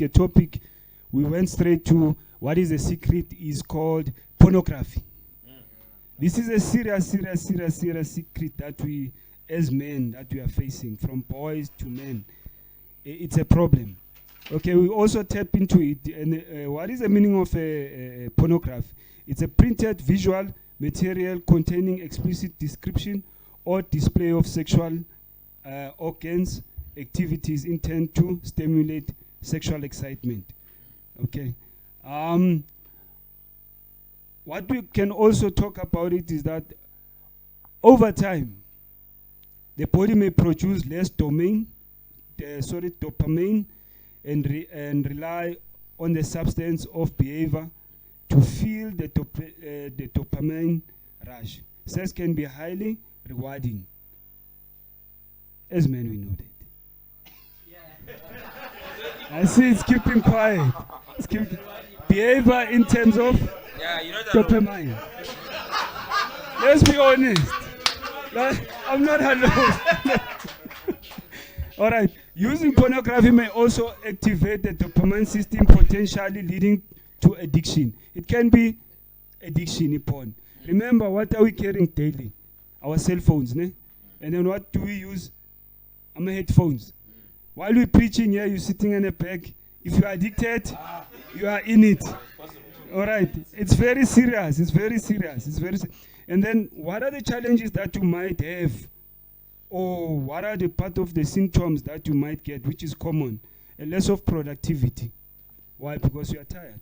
pick a topic, we went straight to what is a secret is called pornography. This is a serious secret that we, as men, that we are facing, from boys to men. It's a problem. Okay, we also tap into it. And what is the meaning of pornography? It's a printed visual material containing explicit description or display of sexual organs, activities intended to stimulate sexual excitement. Okay. What we can also talk about it is that over time, the body may produce less dopamine and rely on the substance of behavior to feel the dopamine rush. Sex can be highly rewarding. As men, we know that. Yeah. I see it's keeping quiet. It's keeping behavior in terms of dopamine. Let's be honest. I'm not alone. All right. Using pornography may also activate the dopamine system, potentially leading to addiction. It can be addiction in porn. Remember, what are we carrying daily? Our cell phones, ne? And then what do we use? Our headphones. While we're preaching here, you're sitting in a bag. If you are addicted, you are in it. All right. It's very serious. And then what are the challenges that you might have? Or what are the part of the symptoms that you might get, which is common? A less of productivity. Why? Because you are tired.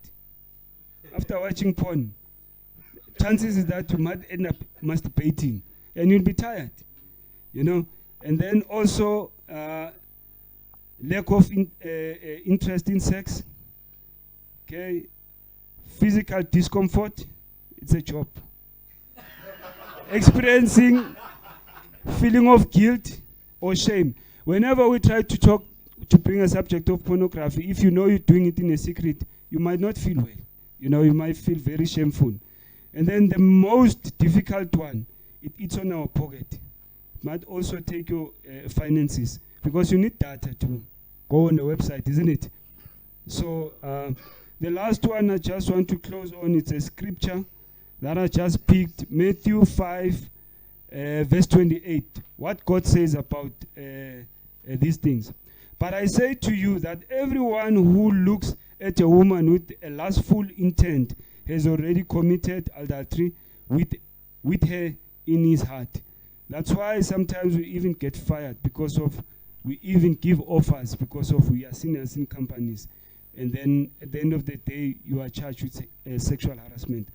After watching porn, chances is that you might end up masturbating and you'll be tired, you know. And then also lack of interest in sex. Okay, physical discomfort. It's a job. Experiencing feeling of guilt or shame. Whenever we try to bring a subject of pornography, if you know you're doing it in a secret, you might not feel well. You know, you might feel very shameful. And then the most difficult one, it eats on our pocket. It might also take your finances, because you need data to go on the website, isn't it? So the last one I just want to close on, it's a scripture that I just picked, Matthew 5, verse 28. What God says about these things. But I say to you that everyone who looks at a woman with a lustful intent has already committed adultery with her in his heart. That's why sometimes we even get fired, because of we even give offers because of we are seniors in companies, and then at the end of the day you are charged with sexual harassment.